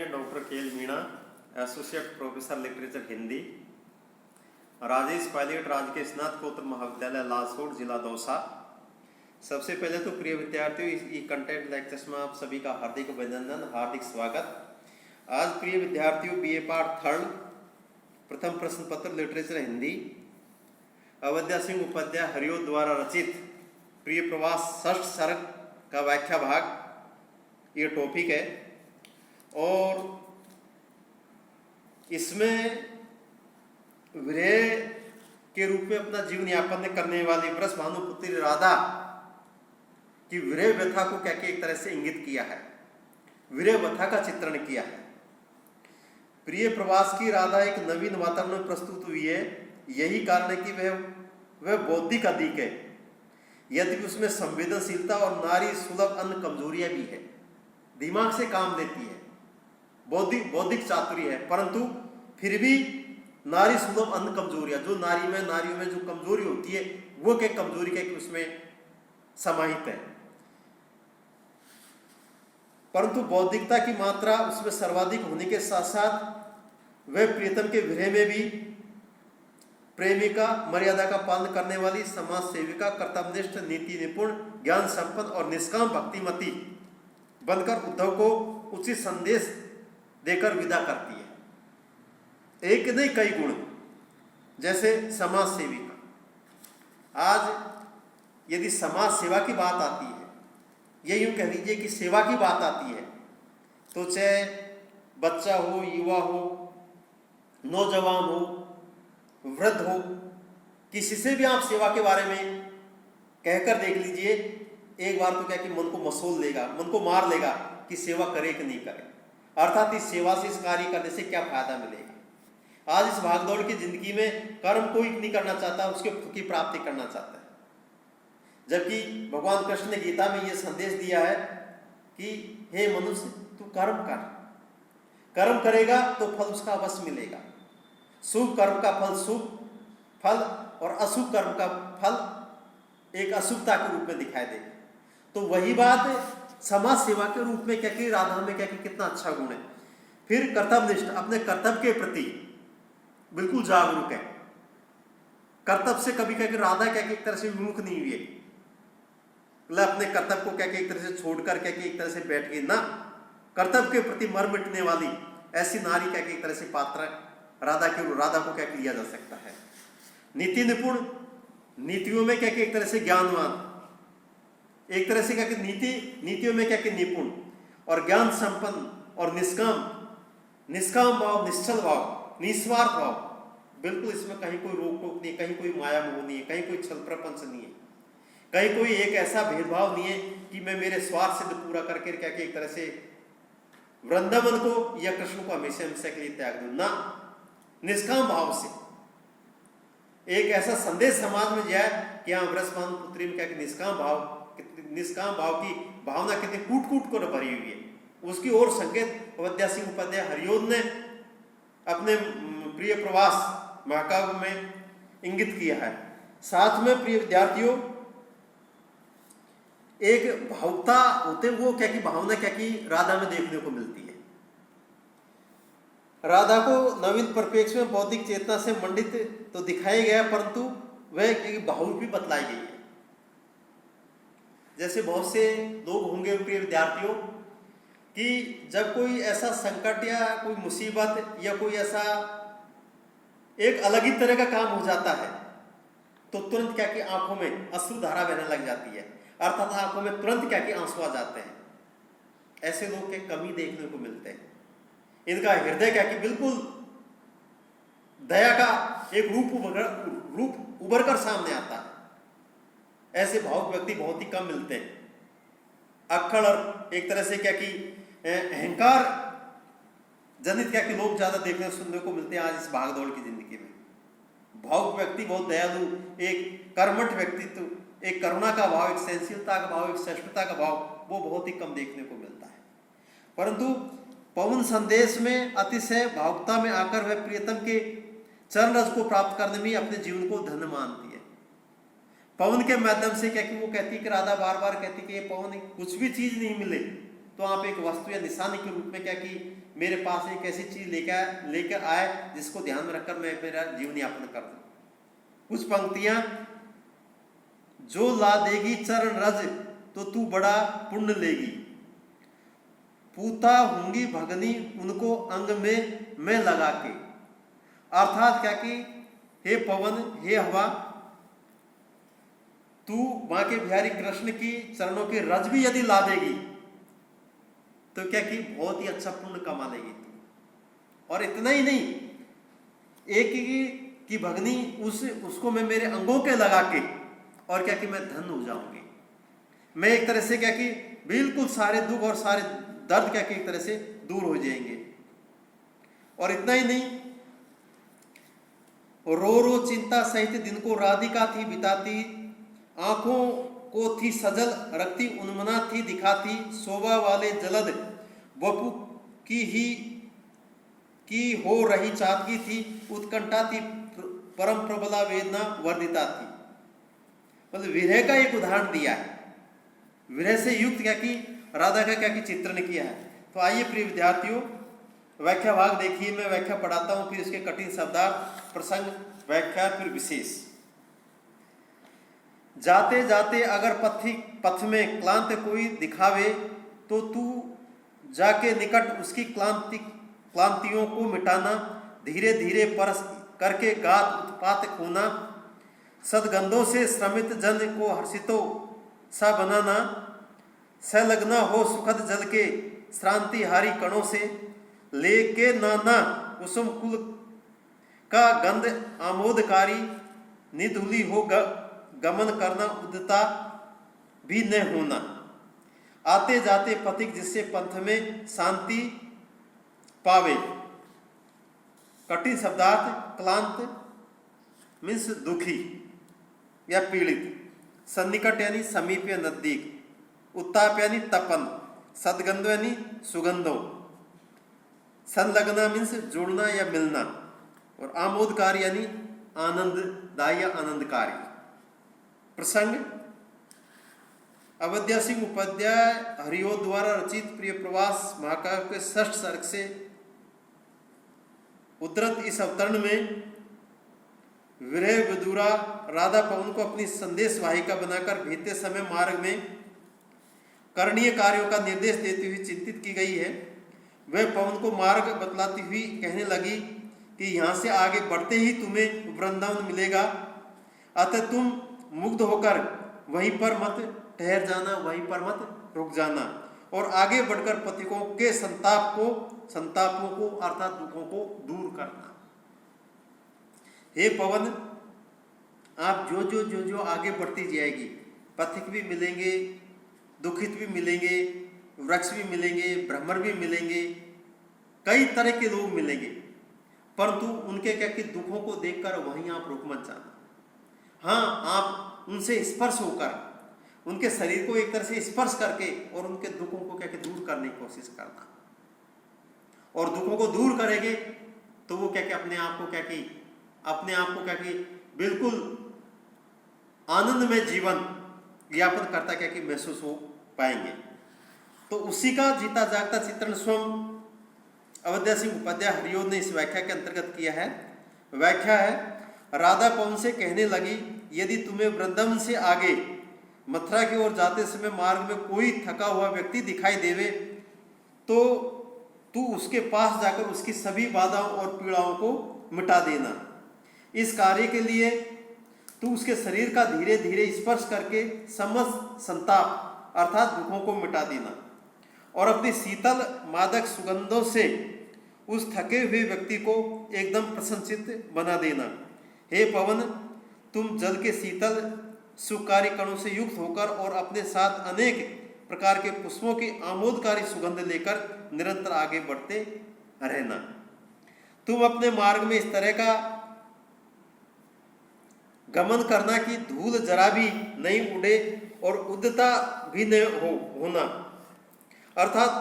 हैं doctor KL Meena, associate professor literature Hindi, Rajesh Pilot राजकीय स्नातकोत्तर महाविद्यालय लालसोट, जिला दौसा। सबसे पहले तो प्रिय विद्यार्थियों, इस कंटेंट लेक्चर्स में आप सभी का हार्दिक अभिनंदन, हार्दिक स्वागत। आज प्रिय विद्यार्थियों, बीए पार्ट थर्ड प्रथम प्रश्न पत्र लिटरेचर हिंदी, अवध्या सिंह उपाध्याय हरिओ द्वारा रचित प्रिय प्रवास षष्ठ सर्ग का व्याख्या भाग ये टॉपिक है। और इसमें विरह के रूप में अपना जीवन यापन करने वाली वृष भानुपुत्री राधा की विरह व्यथा को क्या एक तरह से इंगित किया है, विरह व्यथा का चित्रण किया है। प्रिय प्रवास की राधा एक नवीन वातावरण में प्रस्तुत हुई है। यही कारण है कि वह बौद्धिक अधिक है, यद्यपि उसमें संवेदनशीलता और नारी सुलभ अन्य कमजोरियां भी है। दिमाग से काम लेती है, बौद्धिक चातुर्य है, परंतु फिर भी नारी सुलभ अन्य कमजोरियां, जो नारियों में जो कमजोरी होती है वो क्या कमजोरी क्या कि उसमें समाहित है, परंतु बौद्धिकता की मात्रा उसमें सर्वाधिक होने के साथ साथ वह प्रियतम के विरह में भी प्रेमिका, मर्यादा का पालन करने वाली, समाज सेविका, कर्तव्यनिष्ठ, नीति निपुण, ज्ञान संपन्न और निष्काम भक्तिमती बनकर उद्धव को उचित संदेश देकर विदा करती है। एक नहीं कई गुण, जैसे समाज सेविका। आज यदि समाज सेवा की बात आती है, ये यूं कह लीजिए कि सेवा की बात आती है, तो चाहे बच्चा हो, युवा हो, नौजवान हो, वृद्ध हो, किसी से भी आप सेवा के बारे में कहकर देख लीजिए, एक बार तो क्या कि मन को मसोल लेगा, मन को मार लेगा कि सेवा करे कि नहीं करे, अर्थात इस सेवा से, इस कार्य करने से क्या फायदा मिलेगा। आज इस भागदौड़ की जिंदगी में कर्म कोई नहीं करना चाहता, उसके फल की प्राप्ति करना चाहता है, जबकि भगवान कृष्ण ने गीता में यह संदेश दिया है कि हे मनुष्य, तू कर्म कर, कर्म करेगा तो फल उसका अवश्य मिलेगा। शुभ कर्म का फल शुभ फल और अशुभ कर्म का फल एक अशुभता के रूप में दिखाई देगा। तो वही बात समाज सेवा के रूप में क्या कि राधा में क्या कि कितना अच्छा गुण है। फिर कर्तव्यनिष्ठ, अपने कर्तव्य के प्रति बिल्कुल जागरूक है, कर्तव्य से कभी क्या कि राधा क्या कि एक तरह से विमुख नहीं हुई है, मतलब अपने कर्तव्य को क्या कि एक तरह से छोड़कर क्या कि एक तरह से बैठ गई ना, कर्तव्य के प्रति मर मिटने वाली ऐसी नारी क्या कि एक तरह से पात्र राधा को क्या लिया जा सकता है। नीति निपुण, नीतियों में क्या कि एक तरह से ज्ञानवान, एक तरह से क्या कि नीतियों में क्या कि निपुण और ज्ञान संपन्न और निष्काम भाव, निश्चल भाव, निस्वार्थ भाव, बिल्कुल इसमें कहीं कोई रोक टोक नहीं, कहीं कोई माया मोह नहीं है, कहीं कोई छल प्रपंच नहीं है, कहीं कोई एक ऐसा भेदभाव नहीं है कि मैं मेरे स्वार्थ सिद्ध पूरा करके क्या कि एक तरह से वृंदावन को या कृष्ण को हमेशा के लिए त्याग दूं ना। निष्काम भाव से एक ऐसा संदेश समाज में जाए कि हाँ, वृष भानुपुत्री में क्या कि निष्काम भाव की भावना कितनी कूट कूट कर भरी हुई है, उसकी ओर संकेत अवध्या सिंह उपाध्याय हरिओं ने अपने प्रिय प्रवास महाकाव्य में इंगित किया है। साथ में प्रिय विद्यार्थियों, एक भावुकता होते वो क्या कि भावना क्या कि राधा में देखने को मिलती है। राधा को नवीन परिप्रेक्ष्य में बौद्धिक चेतना से मंडित तो दिखाया गया, परंतु वह भावुक भी बतलाई गई है। जैसे बहुत से लोग होंगे प्रिय विद्यार्थियों कि जब कोई ऐसा संकट या कोई मुसीबत या कोई ऐसा एक अलग ही तरह का काम हो जाता है, तो तुरंत क्या कि आंखों में अश्रु धारा बहने लग जाती है, अर्थात आंखों में तुरंत क्या कि आंसू आ जाते हैं। ऐसे लोग के कमी देखने को मिलते हैं। इनका हृदय क्या कि बिल्कुल दया का एक रूप उभर कर सामने आता है। ऐसे भावुक व्यक्ति बहुत ही कम मिलते हैं। अक्खड़ और एक तरह से क्या कि अहंकार जनित क्या कि लोग ज्यादा देखने सुनने को मिलते हैं आज इस भागदौड़ की जिंदगी में। भावुक व्यक्ति बहुत दयालु, एक कर्मठ व्यक्तित्व, एक करुणा का भाव, एक सहनशीलता का भाव, एक सहिष्णुता का भाव, वो बहुत ही कम देखने को मिलता है। परंतु पवन संदेश में अतिशय भावुकता में आकर वह प्रियतम के चरण रस को प्राप्त करने में अपने जीवन को धन्य मानती है। पवन के माध्यम से क्या कि वो कहती कि राधा बार बार कहती कि ये पवन कुछ भी चीज नहीं मिले तो आप एक वस्तु या निशानी के रूप में क्या कि मेरे पास एक ऐसी चीज लेकर आए जिसको ध्यान में रखकर मैं मेरा जीवन यापन कर दूं। कुछ पंक्तियां, जो ला देगी चरण रज तो तू बड़ा पुण्य लेगी, पूता होंगी भगनी उनको अंग में मैं लगा के। अर्थात क्या कि हे पवन, हे हवा, तू मां के बिहारी कृष्ण की चरणों के रज भी यदि ला देगी तो क्या कि बहुत ही अच्छा पुण्य कमा लेगी तू। और इतना ही नहीं, एक की भगनी उसको मैं मेरे अंगों के लगा के और क्या कि मैं धन हो जाऊंगी। मैं एक तरह से क्या कि बिल्कुल सारे दुख और सारे दर्द क्या कि एक तरह से दूर हो जाएंगे। और इतना ही नहीं, रो रो चिंता सहित दिन को राधिका थी बिताती, आंखों को थी सजल रखती उन्मना थी दिखाती, शोभा वाले जलद वपु की हो रही चादगी थी, उत्कंठा थी परम प्रबला वेदना वर्धिता थी। मतलब विरह का एक उदाहरण दिया है, विरह से युक्त क्या कि राधा का क्या कि चित्रण किया है। तो आइए प्रिय विद्यार्थियों, व्याख्या भाग देखिए, मैं व्याख्या पढ़ाता हूं, फिर इसके कठिन शब्दार्थ, प्रसंग, व्याख्या, फिर विशेष। जाते जाते अगर पथ में क्लांत कोई दिखावे तो तू जाके निकट उसकी क्लांतियों को मिटाना, धीरे धीरे परस करके गात उत्पात खोना, सदगंधों से श्रमित जन को हर्षितो सा बनाना, संलग्ना हो सुखद जल के श्रांति हारी कणों से, लेके नाना कुसुम कुल का गंध आमोदकारी, निधुली हो गमन करना उद्यता भी न होना, आते जाते पथिक जिससे पंथ में शांति पावे। कठिन शब्दार्थ, क्लांत मीन्स दुखी या पीड़ित, सन्निकट यानी समीप या नजदीक, उत्ताप यानी तपन, सदगंध यानी सुगंधों, संलग्ना मीन्स जुड़ना या मिलना, और आमोदकारी यानी आनंददायी या आनंदकारी। प्रसंग, अवध्या सिंह उपाध्याय हरिओ द्वारा रचित प्रिय प्रवास महाकाव्य के 6ठ सर्ग से उद्धृत इस अवतरण में विरह विदुरा राधा पवन को अपनी संदेश वाहिका बनाकर भेजते समय मार्ग में करणीय कार्यों का निर्देश देती हुई चिंतित की गई है। वह पवन को मार्ग बतलाती हुई कहने लगी कि यहाँ से आगे बढ़ते ही तुम्हें वृंदावन मिलेगा, अतः तुम मुग्ध होकर वहीं पर मत ठहर जाना, वहीं पर मत रुक जाना, और आगे बढ़कर पथिकों के संतापों को अर्थात दुखों को दूर करना। हे पवन, आप जो आगे बढ़ती जाएगी, पथिक भी मिलेंगे, दुखित भी मिलेंगे, वृक्ष भी मिलेंगे, भ्रमर भी मिलेंगे, कई तरह के लोग मिलेंगे, परंतु उनके क्या कि दुखों को देखकर वहीं आप रुक मत जाना। हाँ, आप उनसे स्पर्श होकर उनके शरीर को एक तरह से स्पर्श करके और उनके दुखों को क्या कि दूर करने की कोशिश करना, और दुखों को दूर करेंगे तो वो क्या कि अपने आप को क्या कि बिल्कुल आनंदमय जीवन यापन करता क्या कि महसूस हो पाएंगे। तो उसी का जीता जागता चित्रण स्वयं अवध्या सिंह उपाध्याय हरिओ ने इस व्याख्या के अंतर्गत किया है। व्याख्या है, राधा पवन से कहने लगी, यदि तुम्हें वृंदावन से आगे मथुरा की ओर जाते समय मार्ग में कोई थका हुआ व्यक्ति दिखाई देवे तो तू उसके पास जाकर उसकी सभी बाधाओं और पीड़ाओं को मिटा देना। इस कार्य के लिए तू उसके शरीर का धीरे धीरे स्पर्श करके समस्त संताप अर्थात दुखों को मिटा देना, और अपनी शीतल मादक सुगंधों से उस थके हुए व्यक्ति को एकदम प्रसन्नचित्त बना देना। हे पवन, तुम जल के शीतल सुखकारी कणों से युक्त होकर और अपने साथ अनेक प्रकार के पुष्पों की आमोदकारी सुगंध लेकर निरंतर आगे बढ़ते रहना। तुम अपने मार्ग में इस तरह का गमन करना कि धूल जरा भी नहीं उड़े और उद्यता भी न होना, अर्थात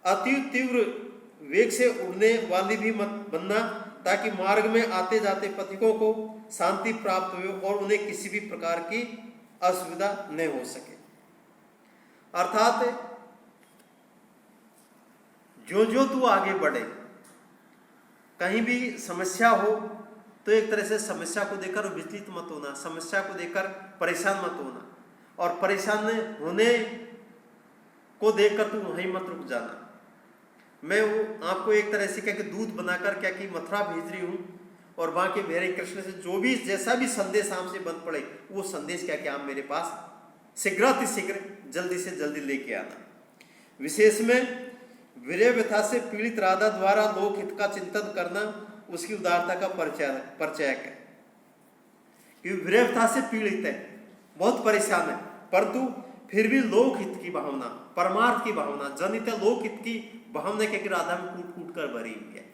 अति तीव्र वेग से उड़ने वाली भी मत बनना, ताकि मार्ग में आते जाते पथिकों को शांति प्राप्त हो और उन्हें किसी भी प्रकार की असुविधा न हो सके। अर्थात जो जो तू आगे बढ़े, कहीं भी समस्या हो तो एक तरह से समस्या को देखकर विचलित मत होना, समस्या को देखकर परेशान मत होना, और परेशान होने को देखकर तू वहीं मत रुक जाना। मैं वो आपको एक तरह से क्या कि दूत बनाकर क्या कि मथुरा भेज रही हूँ, और वहाँ के मेरे कृष्ण से जो भी जैसा भी संदेश आपसे बन पड़े वो संदेश क्या कि आप मेरे पास शीघ्र जल्दी से जल्दी लेके आना। विशेष में विरह व्यथा से पीड़ित राधा द्वारा लोक हित का चिंतन करना उसकी उदारता का परिचायक है। क्योंकि विरह व्यथा से पीड़ित है, बहुत परेशान है, परंतु फिर भी लोक हित की भावना, परमार्थ की भावना, जनित लोक हित की भावना क्या कि राधा में कूट कूट कर भरी हुई है।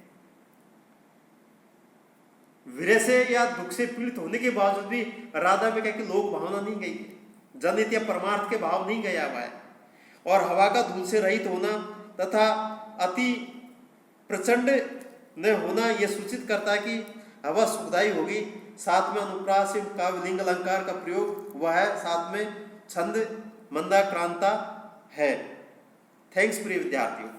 विरह से या दुख से पीड़ित होने के बावजूद भी राधा में क्या कि लोक भावना नहीं गई, जनित या परमार्थ के भाव नहीं गया हुआ है। और हवा का धूल से रहित होना तथा अति प्रचंड न होना यह सूचित करता है कि हवा सुखदायी होगी। साथ में अनुप्रास का लिंग अलंकार का प्रयोग हुआ है, साथ में छंद मंदाक्रांता है। थैंक्स प्रिय विद्यार्थियों।